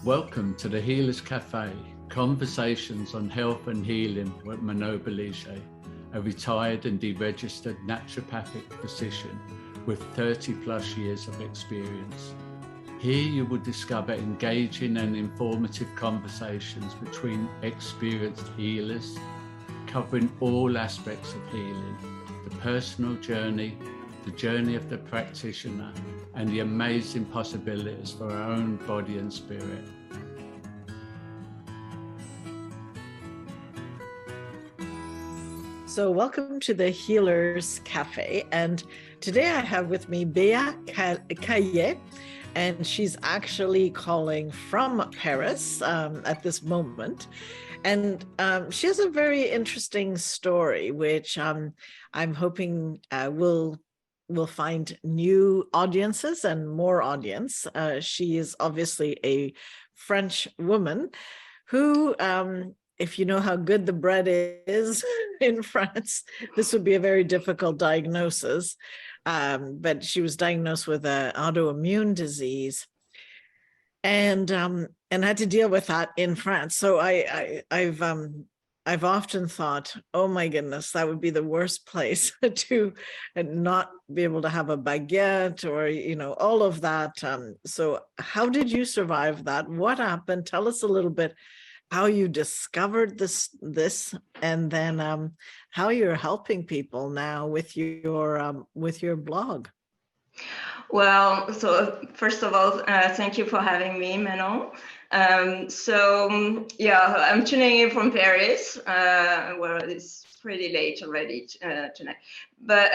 Welcome to the Healers Café, conversations on health and healing with Manon Bolliger, a retired and deregistered naturopathic physician with 30 plus years of experience. Here you will discover engaging and informative conversations between experienced healers, covering all aspects of healing, the personal journey, the journey of the practitioner, and the amazing possibilities for our own body and spirit. So welcome to the Healers Café, and today I have with me Bea Caillet, and she's actually calling from Paris at this moment. And she has a very interesting story, which I'm hoping will find new audiences and more audience. She is obviously a French woman who, if you know how good the bread is in France, this would be a very difficult diagnosis. But she was diagnosed with an autoimmune disease and had to deal with that in France. So I've often thought, oh my goodness, that would be the worst place to not be able to have a baguette or, you know, all of that. So how did you survive that? What happened? Tell us a little bit how you discovered this, and then how you're helping people now with your blog. Well, so first of all, thank you for having me, Manon. Yeah, I'm tuning in from Paris, where it's pretty late already tonight. But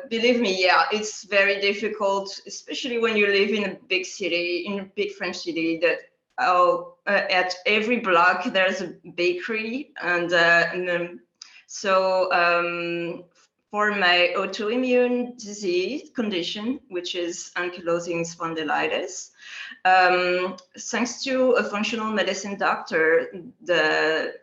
believe me, yeah, it's very difficult, especially when you live in a big city, in a big French city. That at every block there's a bakery, for my autoimmune disease condition, which is ankylosing spondylitis, thanks to a functional medicine doctor that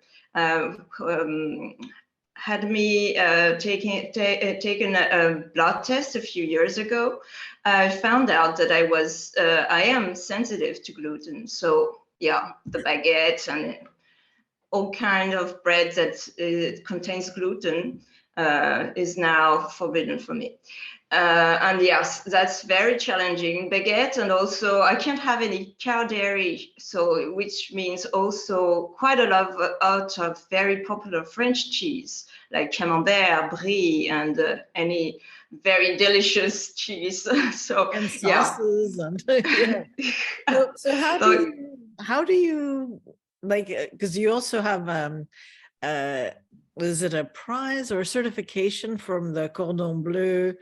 had me taken a blood test a few years ago, I found out that I am sensitive to gluten. So yeah, the baguette and all kind of bread that contains gluten is now forbidden for me. And yes, that's very challenging. Baguette, and also I can't have any cow dairy, so which means also quite a lot of very popular French cheese like Camembert, Brie, and any very delicious cheese. So and sauces, yeah. And so how do you like? Because you also have was it a prize or a certification from the Cordon Bleu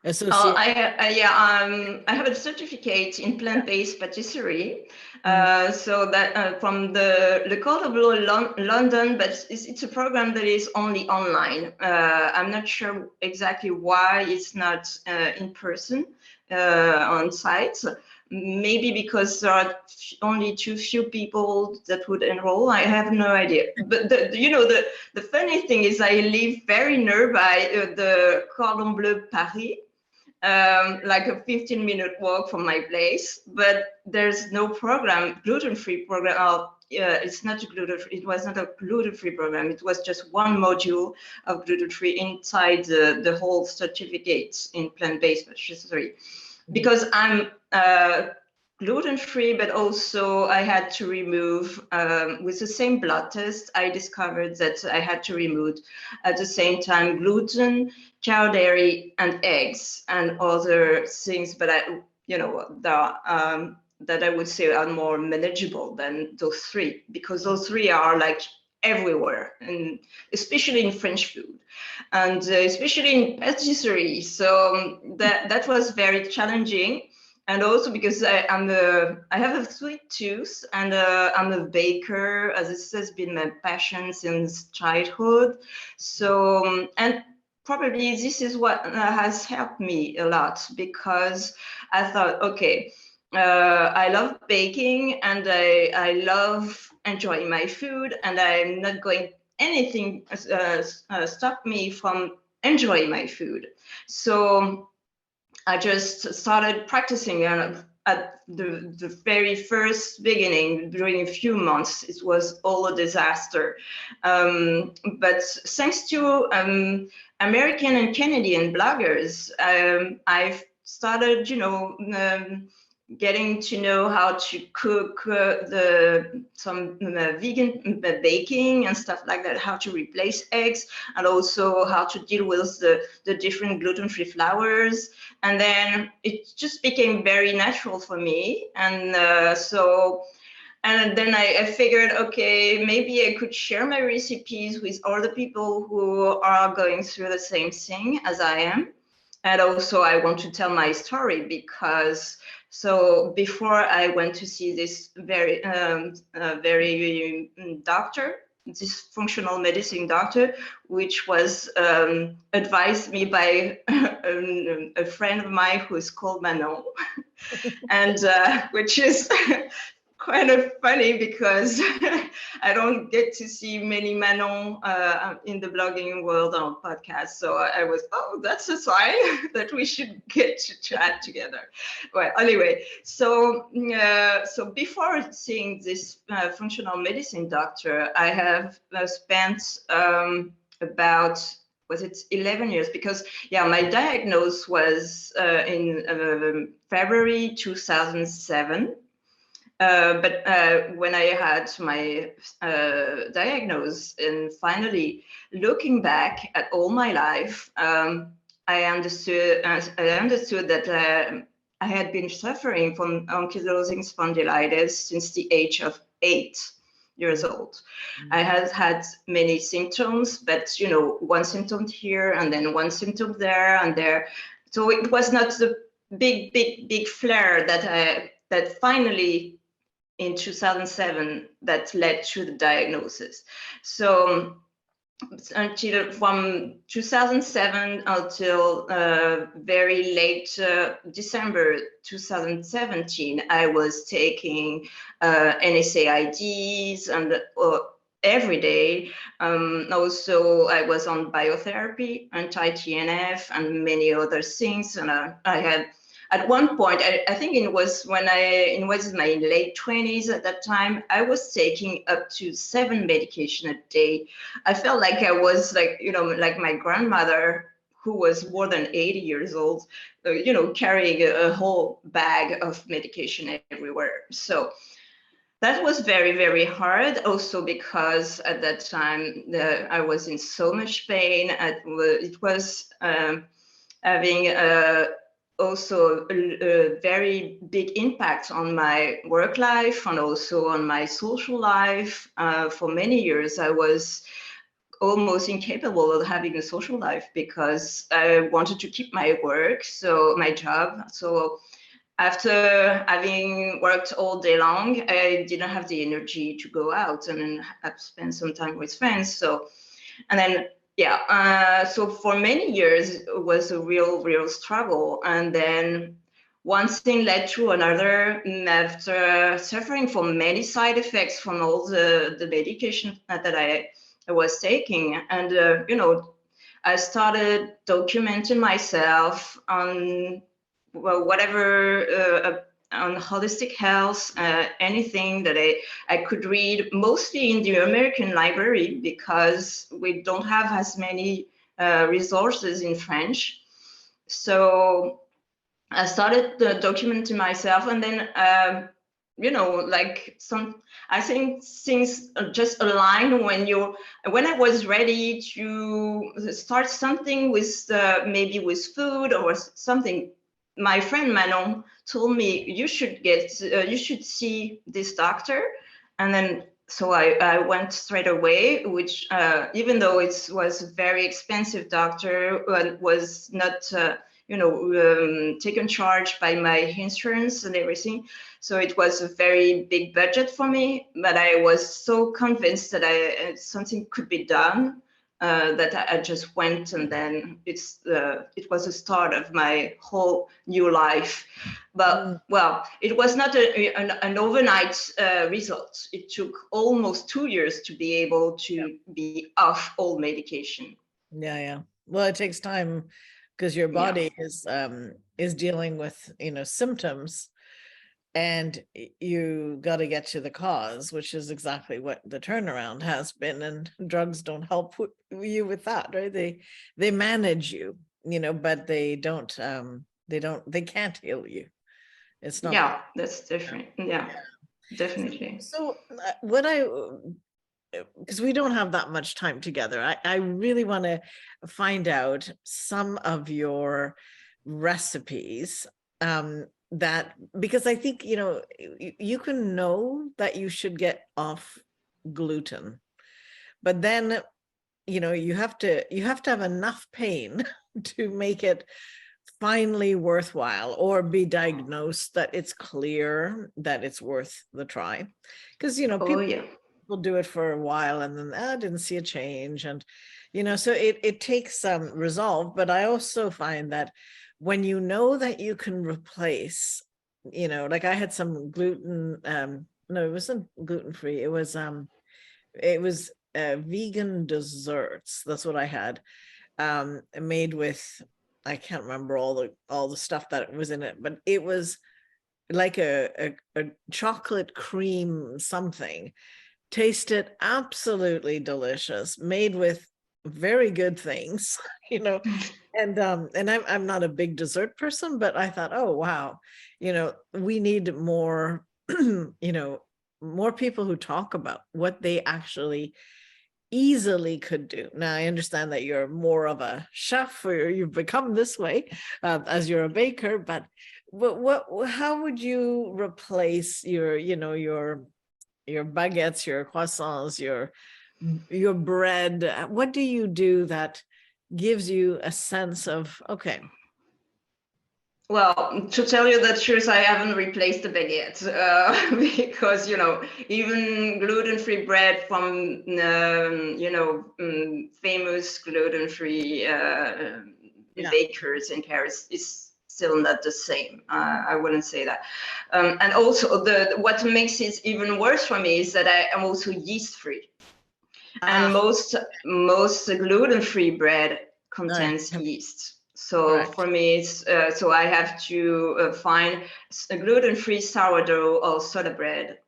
Association? I have a certificate in plant-based patisserie. So that from the Le Cordon Bleu London, but it's a program that is only online. I'm not sure exactly why it's not in person on site. Maybe because there are only too few people that would enroll. I have no idea. But the funny thing is I live very nearby the Cordon Bleu Paris, like a 15-minute walk from my place, but there's no program, gluten-free program. It's not a gluten-free. It was not a gluten-free program. It was just one module of gluten-free inside the whole certificate in plant-based patisserie. Because I'm gluten-free, but also I had to remove, with the same blood test, I discovered that I had to remove at the same time gluten, cow dairy, and eggs, and other things, but that I would say are more manageable than those three, because those three are like everywhere, and especially in French food, and especially in patisserie. So that was very challenging. And also because I have a sweet tooth, and I'm a baker, as this has been my passion since childhood. So, and probably this is what has helped me a lot, because I thought, okay, I love baking, and I love enjoying my food, and I'm not going anything stop me from enjoying my food. So I just started practicing, and at the very first beginning, during a few months, it was all a disaster. But thanks to American and Canadian bloggers, I've started, getting to know how to cook some vegan baking and stuff like that, how to replace eggs, and also how to deal with the different gluten-free flours. And then it just became very natural for me. And and then I figured, okay, maybe I could share my recipes with other people who are going through the same thing as I am. And also I want to tell my story, because so before I went to see this very doctor, this functional medicine doctor, which was advised me by a friend of mine who is called Manon, and which is kind of funny because I don't get to see many Manon in the blogging world on podcasts. So I was, oh, that's a sign that we should get to chat together. Well, anyway, so before seeing this functional medicine doctor, I have spent about, was it 11 years? Because yeah, my diagnosis was in February 2007. But when I had my diagnosis, and finally looking back at all my life, I understood that I had been suffering from ankylosing spondylitis since the age of 8 years old. Mm-hmm. I had had many symptoms, but one symptom here and then one symptom there and there. So it was not the big flare that finally in 2007 that led to the diagnosis. So until from 2007 until very late December 2017, I was taking NSAIDs and every day. Also, I was on biotherapy, anti-TNF, and many other things. And I had, at one point, I think it was when it was in my late 20s at that time, I was taking up to 7 medication a day. I felt like I was like, like my grandmother, who was more than 80 years old, carrying a whole bag of medication everywhere. So that was very, very hard. Also because at that time I was in so much pain. It was having also a very big impact on my work life and also on my social life. For many years, I was almost incapable of having a social life because I wanted to keep my work, so my job. So after having worked all day long, I didn't have the energy to go out and have spend some time with friends. So, and then so for many years, it was a real struggle. And then one thing led to another. After suffering from many side effects from all the medication that I was taking, and I started documenting myself on whatever on holistic health, anything that I could read, mostly in the American library, because we don't have as many resources in French. So I started documenting myself, and then I think things just align when I was ready to start something with maybe with food or something. My friend Manon told me, you should see this doctor. And then so I went straight away, which even though it was a very expensive doctor, was not taken charge by my insurance and everything. So it was a very big budget for me, but I was so convinced that something could be done. That I just went, and then it was the start of my whole new life. But well, it was not an overnight result. It took almost 2 years to be able to be off all medication. Yeah. Well, it takes time because your body is dealing with symptoms. and you got to get to the cause, which is exactly what the turnaround has been. And drugs don't help you with that, right? They manage you, but they can't heal you. It's not. Yeah, that's different. Yeah, definitely. So because we don't have that much time together, I really want to find out some of your recipes, that, because I think, you can know that you should get off gluten, but then, you have to have enough pain to make it finally worthwhile, or be diagnosed that it's clear that it's worth the try. Because, people do it for a while and then I didn't see a change. And, so it takes some resolve. But I also find that when you know that you can replace, like I had some gluten, no, it wasn't gluten-free. It was vegan desserts. That's what I had, made with, I can't remember all the stuff that was in it, but it was like a chocolate cream something. Tasted absolutely delicious, made with very good things, and I'm not a big dessert person, but I thought, oh wow, we need more, more people who talk about what they actually easily could do. Now I understand that you're more of a chef, or you've become this way, as you're a baker, but how would you replace your baguettes, your croissants, your bread? What do you do that gives you a sense of, okay? Well, to tell you the truth, I haven't replaced the baguette, because, even gluten-free bread from, famous gluten-free bakers in Paris is still not the same. I wouldn't say that. And also, what makes it even worse for me is that I am also yeast-free. And most gluten-free bread contains yeast. So for me, it's so I have to find a gluten-free sourdough or soda bread.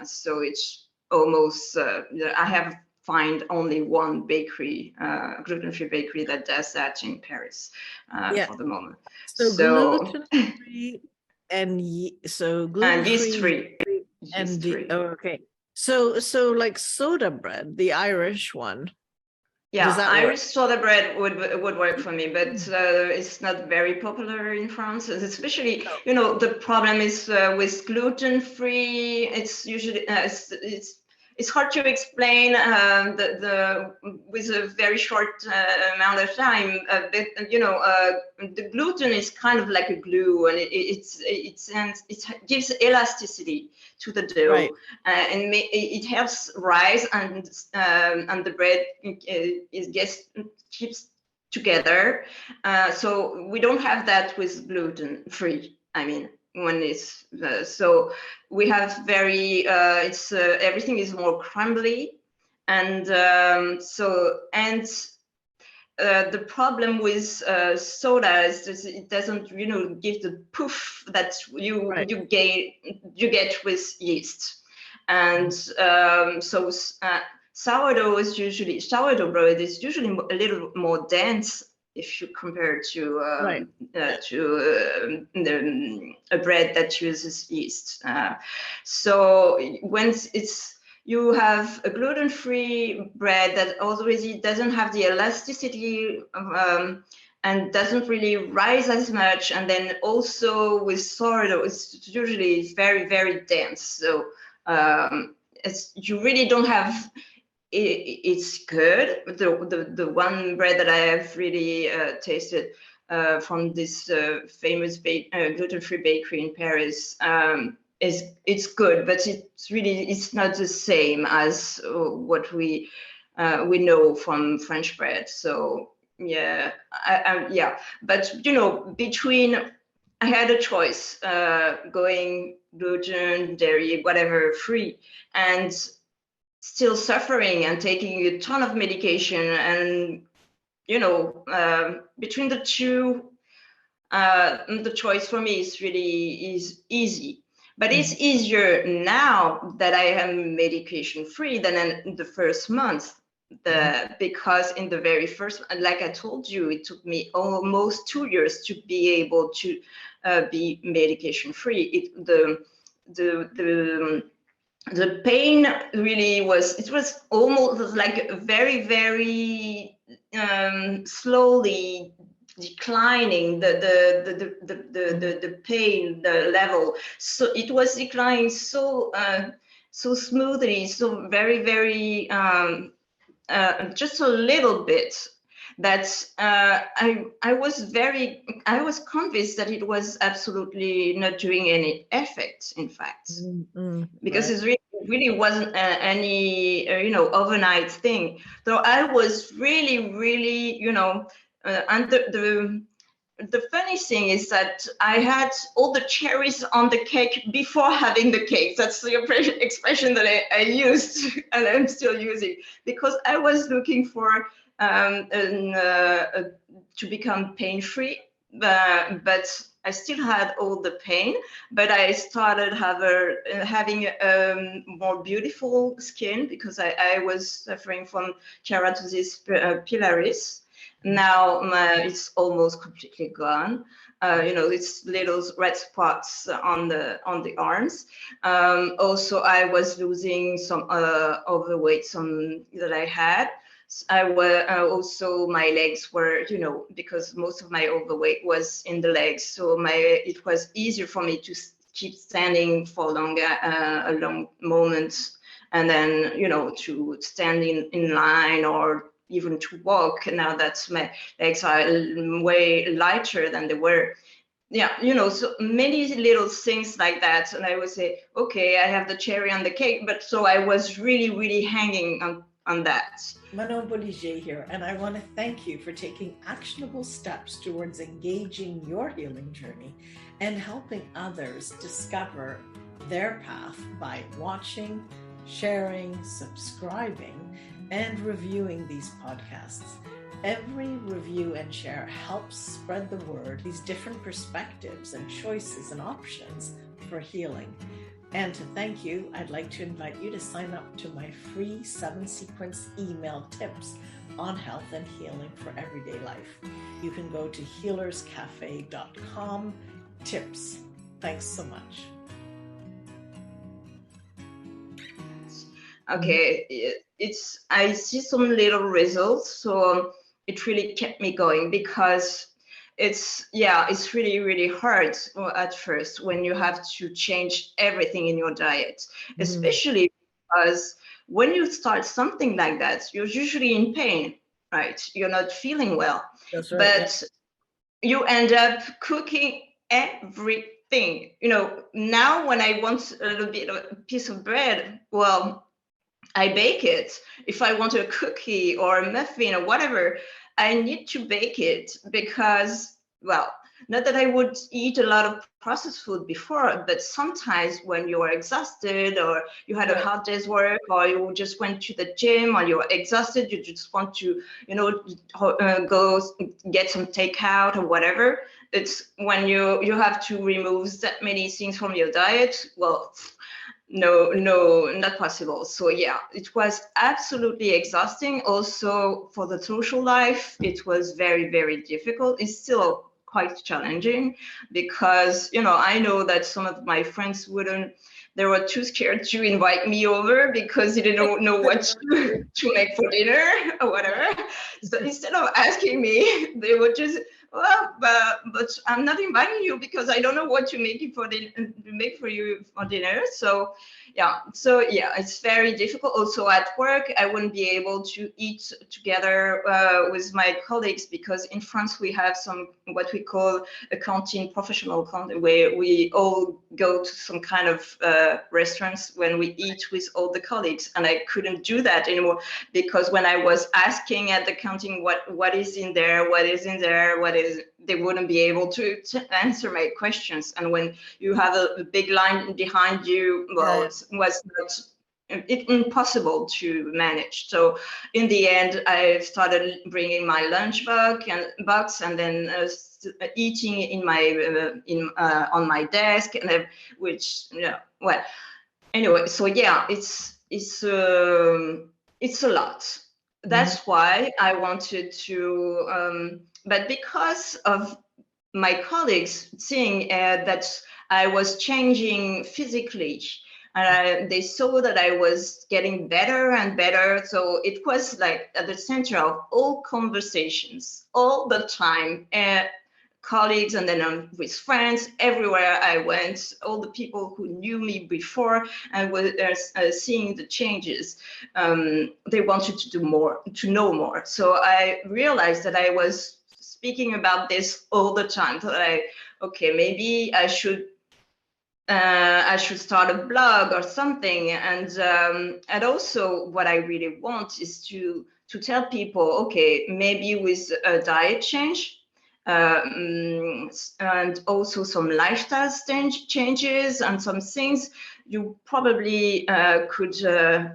So it's almost I have find only one bakery, gluten-free bakery that does that in Paris for the moment. So gluten-free and gluten-free, yeast-free, okay. So like soda bread, the Irish one. Yeah, Irish soda bread would work for me, but it's not very popular in France. Especially, the problem is with gluten-free. It's usually it's hard to explain with a very short amount of time. But the gluten is kind of like a glue, and it gives elasticity to the dough, and it helps rise, and the bread keeps together. So we don't have that with gluten-free. I mean, when it's so we have very it's everything is more crumbly, and the problem with soda is that it doesn't give the poof that you get with yeast. And sourdough bread is usually a little more dense if you compare to a bread that uses yeast. So when you have a gluten-free bread that already doesn't have the elasticity and doesn't really rise as much, and then also with sourdough, it's usually very, very dense. So you really don't have. It's good. The one bread that I have really tasted from this famous gluten-free bakery in Paris it's good, but it's not the same as what we know from French bread. So yeah, But between I had a choice going gluten, dairy, whatever free, and still suffering and taking a ton of medication, and between the two, the choice for me is easy. But it's easier now that I am medication free than in the first month. Because in the very first, like I told you, it took me almost 2 years to be able to be medication free. The pain really was almost like very, very slowly declining the pain, the level. So it was declining so smoothly, so very, very just a little bit, that I was convinced that it was absolutely not doing any effect, in fact, because it really wasn't any overnight thing. So I was really and the funny thing is that I had all the cherries on the cake before having the cake. That's the expression that I used and I'm still using, because I was looking for to become pain-free, but I still had all the pain, but I started having more beautiful skin, because I was suffering from keratosis pilaris. Now it's almost completely gone. It's little red spots on the arms. Also, I was losing some overweight, some that I had. Also, my legs were, because most of my overweight was in the legs, so it was easier for me to keep standing for a long moment, and then to stand in line, or even to walk. Now that my legs are way lighter than they were. Yeah, so many little things like that. And I would say, okay, I have the cherry on the cake, but so I was really, really hanging on that. Manon Bolliger here, and I want to thank you for taking actionable steps towards engaging your healing journey and helping others discover their path by watching, sharing, subscribing, and reviewing these podcasts. Every review and share helps spread the word, these different perspectives and choices and options for healing. And to thank you, I'd like to invite you to sign up to my free 7-sequence email tips on health and healing for everyday life. You can go to healerscafe.com tips. Thanks so much. Okay, I see some little results, so it really kept me going, because it's really, really hard at first when you have to change everything in your diet, especially because when you start something like that, you're usually in pain, right? You're not feeling well. That's right, but you end up cooking everything. Now when I want a little bit of a piece of bread, well, I bake it. If I want a cookie or a muffin or whatever, I need to bake it, because, well, not that I would eat a lot of processed food before, but sometimes when you're exhausted, or you had a hard day's work, or you just went to the gym, or you're exhausted, you just want to, go get some takeout or whatever. It's when you have to remove that many things from your diet. Well, no, not possible. So yeah, it was absolutely exhausting. Also for the social life, it was very, very difficult. It's still quite challenging, because I know that some of my friends they were too scared to invite me over, because they didn't know what to make for dinner or whatever. So instead of asking me, they would just, well, but I'm not inviting you because I don't know what to make for you for dinner. So yeah, it's very difficult. Also at work, I wouldn't be able to eat together with my colleagues, because in France we have what we call a canteen, professional canteen, where we all go to some kind of restaurants when we eat with all the colleagues, and I couldn't do that anymore, because when I was asking at the canteen what is in there, they wouldn't be able to answer my questions. And when you have a big line behind you, well, it was not impossible to manage. So in the end, I started bringing my lunch box, and then was eating in my on my desk, and which well, anyway, so yeah, it's a lot. That's why I wanted to, but because of my colleagues seeing that I was changing physically, they saw that I was getting better and better. So it was like at the center of all conversations all the time. Colleagues, and then with friends, everywhere I went, all the people who knew me before and were seeing the changes, they wanted to do more, to know more. So I realized that I was speaking about this all the time. So okay, maybe I should start a blog or something. And also what I really want is to tell people, okay, maybe with a diet change, and also some lifestyle changes and some things, you probably could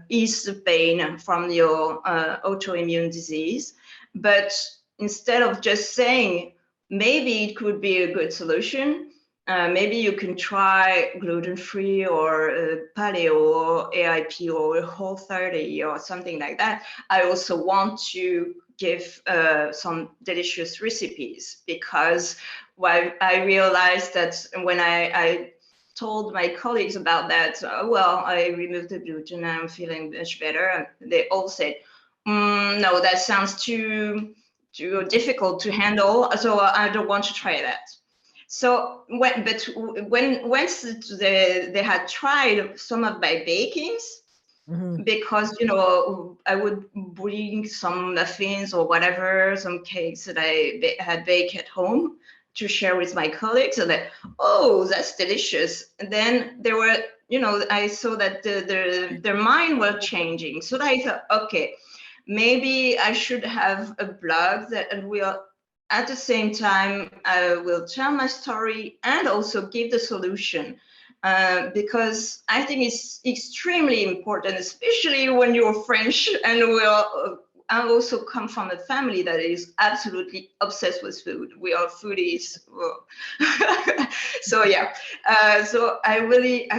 ease the pain from your autoimmune disease. But instead of just saying, maybe it could be a good solution, maybe you can try gluten-free or paleo or AIP or Whole30 or something like that. I also want to give some delicious recipes, because I realized that when I told my colleagues about that, well, I removed the gluten and I'm feeling much better. They all said, no, that sounds too difficult to handle, so I don't want to try that. So once they had tried some of my bakings, because I would bring some muffins or whatever, some cakes that I had baked at home to share with my colleagues, and that, oh, that's delicious. And then they were, I saw that their mind was changing. So I thought, okay, maybe I should have a blog that will, at the same time, I will tell my story and also give the solution. Because I think it's extremely important, especially when you're French and I also come from a family that is absolutely obsessed with food. We are foodies. So yeah, so I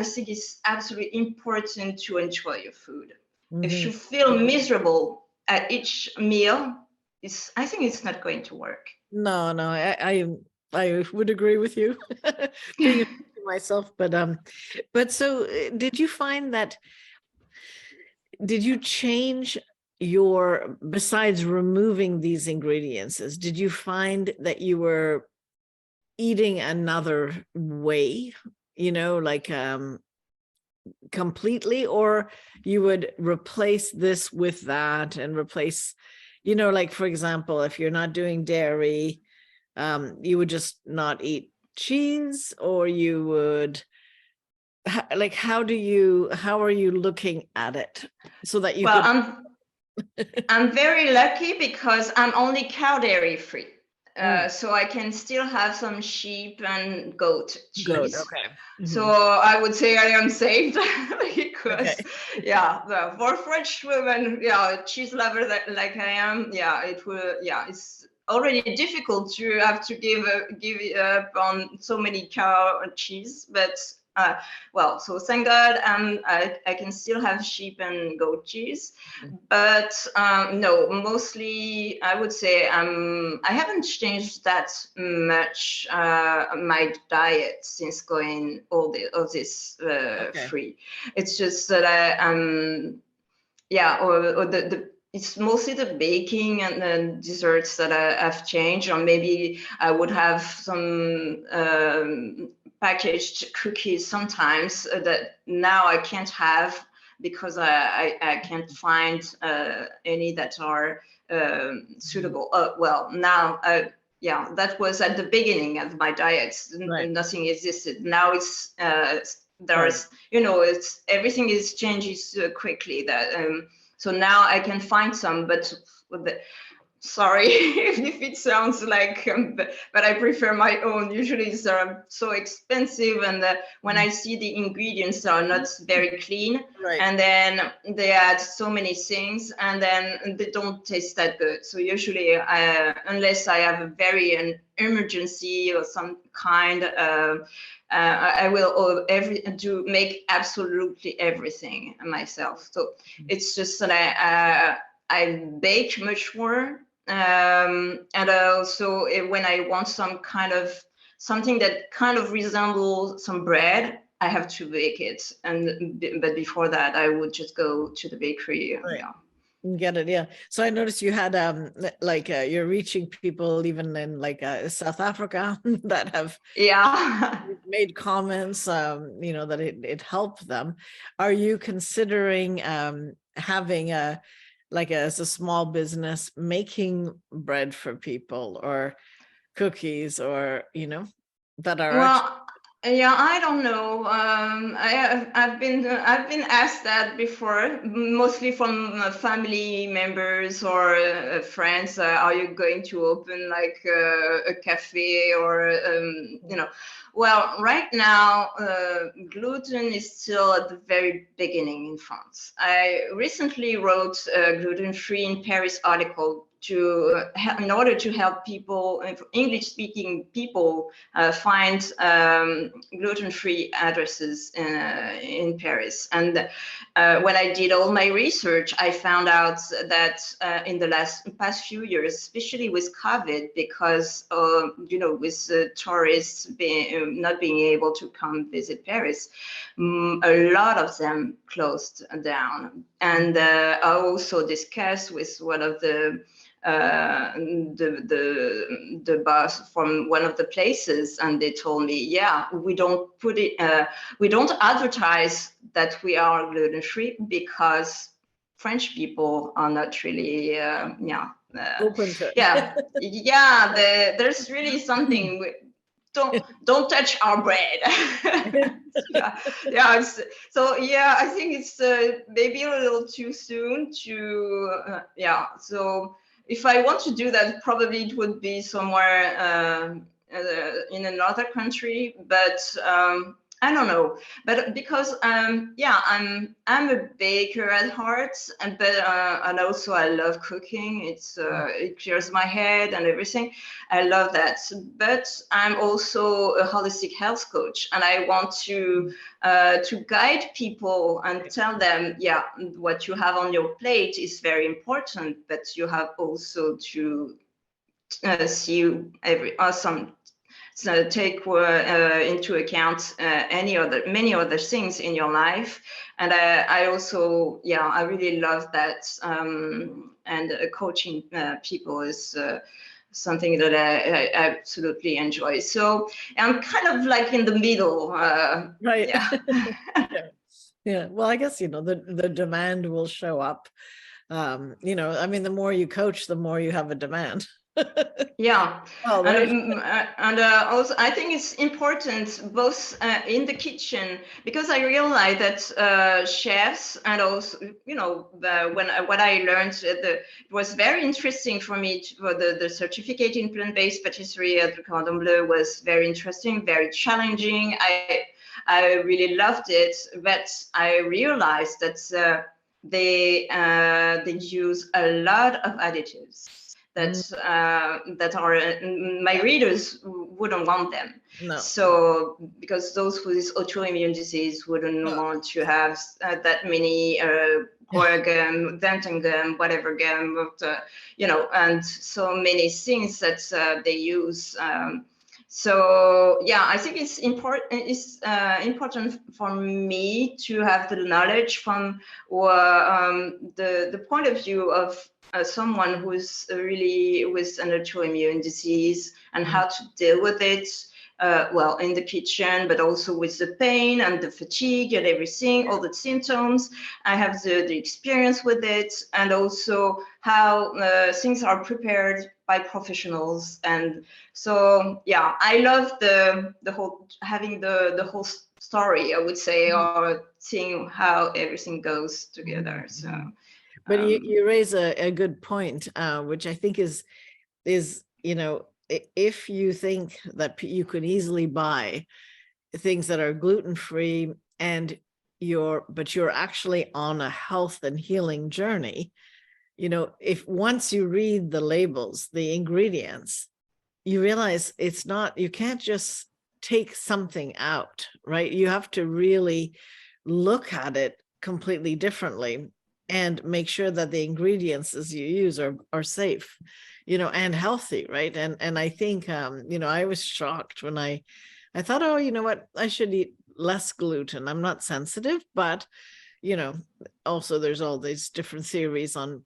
think it's absolutely important to enjoy your food. If you feel miserable at each meal, I think it's not going to work. No, I would agree with you. Being a myself, but so did you find that? Did you change besides removing these ingredients? Did you find that you were eating another way? Like completely, or you would replace this with that and replace, like for example, if you're not doing dairy, you would just not eat cheese, or you would like, how are you looking at it so that you I'm very lucky because I'm only cow dairy free. So I can still have some sheep and goat cheese. Okay. So I would say I am saved because for French women, cheese lover like I am, it's already difficult to have to give up on so many cow cheese, but so thank God I can still have sheep and goat cheese. But no, mostly I would say I haven't changed that much my diet since going all this free. It's just that it's mostly the baking and the desserts that I've changed, or maybe I would have some packaged cookies sometimes that now I can't have because I can't find any that are suitable. Now, that was at the beginning of my diet. Right. Nothing existed. Now it's there's it's everything is changing so quickly that so now I can find some, but sorry if it sounds like, but I prefer my own. Usually it's so expensive, and when I see the ingredients are not very clean, right, and then they add so many things, and then they don't taste that good. So usually, unless I have a very emergency or some kind, I will make absolutely everything myself. So it's just that I bake much more, and also when I want something that kind of resembles some bread, I have to bake it. But before that, I would just go to the bakery. Right. Yeah. Get it, yeah. So I noticed you had you're reaching people even in South Africa that have made comments, that it helped them. Are you considering having as a small business making bread for people or cookies or that are Well, yeah, I don't know. I've been asked that before, mostly from family members or friends. Are you going to open like a cafe or Well, right now, gluten is still at the very beginning in France. I recently wrote a gluten-free in Paris article in order to help people, English-speaking people, find gluten-free addresses in Paris. And when I did all my research, I found out that in the past few years, especially with COVID, because with tourists not being able to come visit Paris, a lot of them closed down. And I also discussed with one of the boss from one of the places, and they told me, yeah, we don't advertise that we are gluten-free because French people are not really open to it. There's really something don't touch our bread. I think it's maybe a little too soon to so if I want to do that, probably it would be somewhere in another country, but I don't know. But because I'm a baker at heart, and also I love cooking. It clears my head and everything. I love that. But I'm also a holistic health coach, and I want to guide people and tell them, what you have on your plate is very important, but you have also to see take into account many other things in your life. And I also, I really love that. And coaching people is something that I absolutely enjoy. So I'm kind of like in the middle. Right. Yeah. Yeah. Well, I guess, the demand will show up. The more you coach, the more you have a demand. Yeah. Well, and also I think it's important both in the kitchen, because I realized that chefs, and also what I learned, it was very interesting for me the certificate in plant-based patisserie at the Cordon Bleu was very interesting, very challenging. I really loved it, but I realized that they use a lot of additives that are my readers wouldn't want them. No. So because those with autoimmune disease wouldn't want to have that many guar gum, dentin gum, whatever gum, and so many things that they use. So I think it's important. It's important for me to have the knowledge from the point of view of someone who's really with an autoimmune disease, and how to deal with it. In the kitchen, but also with the pain and the fatigue and everything, all the symptoms. I have the experience with it, and also how things are prepared by professionals. And so, I love the whole, having the whole story, I would say, or seeing how everything goes together. So, but you raise a good point, which I think is if you think that you can easily buy things that are gluten-free and you're actually on a health and healing journey, if once you read the labels, the ingredients, you realize it's not, you can't just take something out, right? You have to really look at it completely differently and make sure that the ingredients as you use are safe, and healthy, right? And I think, I was shocked when I thought, oh, you know what, I should eat less gluten. I'm not sensitive, but, also there's all these different theories on,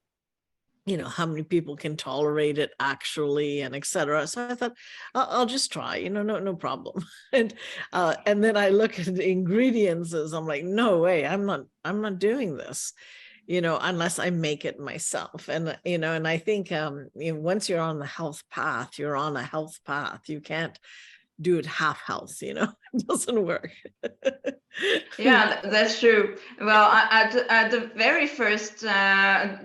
how many people can tolerate it actually, and etc. So I thought, I'll just try, no problem. And then I look at the ingredients as I'm like, no way, I'm not doing this, unless I make it myself. And, and I think, once you're on the health path, you're on a health path. You can't do it half health, it doesn't work. Yeah, that's true. Well, at the very first,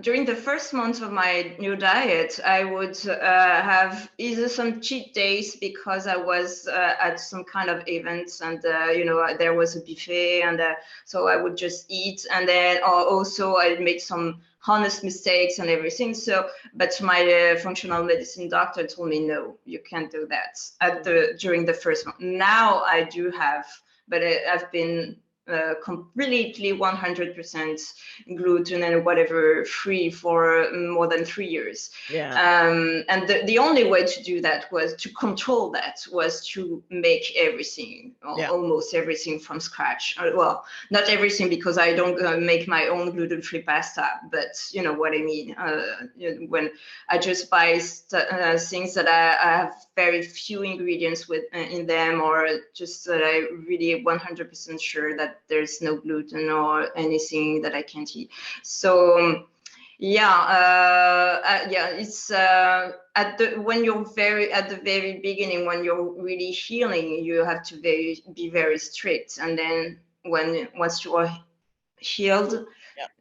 during the first month of my new diet, I would have either some cheat days because I was at some kind of events, and there was a buffet, and so I would just eat, and then also I made some honest mistakes and everything. So, but my functional medicine doctor told me, no, you can't do that during the first month. Now I do have, but I've been completely 100% gluten and whatever free for more than 3 years. Yeah. And the only way to do that was to control that, was to make everything, almost everything from scratch. Well, not everything, because I don't make my own gluten-free pasta, but you know what I mean. When I just buy things that I have very few ingredients in them, or just that I really 100% sure that there's no gluten or anything that I can't eat. So it's when you're at the very beginning, when you're really healing, you have to be very strict, and then once you are healed,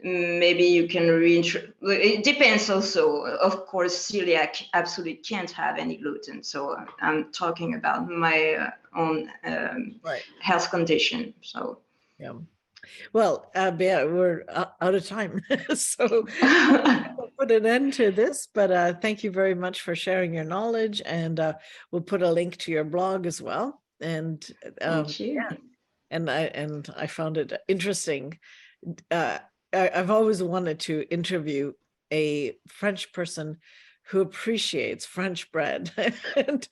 maybe you can it depends also. Of course, celiac absolutely can't have any gluten, so I'm talking about my own health condition. So yeah. Well, Bea, we're out of time, so we'll put an end to this. But thank you very much for sharing your knowledge, and we'll put a link to your blog as well. And thank you. yeah, and I found it interesting. I've always wanted to interview a French person who appreciates French bread and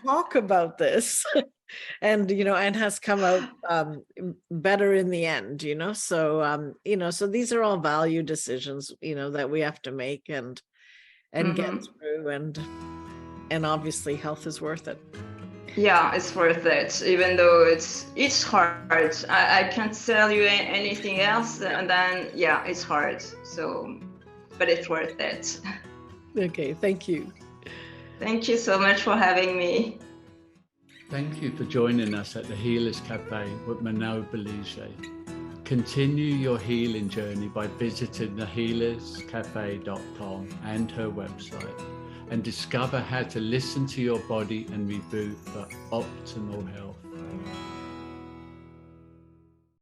talk about this. And and has come out better in the end, so so these are all value decisions that we have to make and get through, and obviously health is worth it. Yeah, it's worth it, even though it's hard. I can't tell you anything else, and then it's hard, so but it's worth it. Okay, thank you so much for having me. Thank you for joining us at the Healers Café with Manon Bolliger. Continue your healing journey by visiting thehealerscafe.com and her website, and discover how to listen to your body and reboot for optimal health.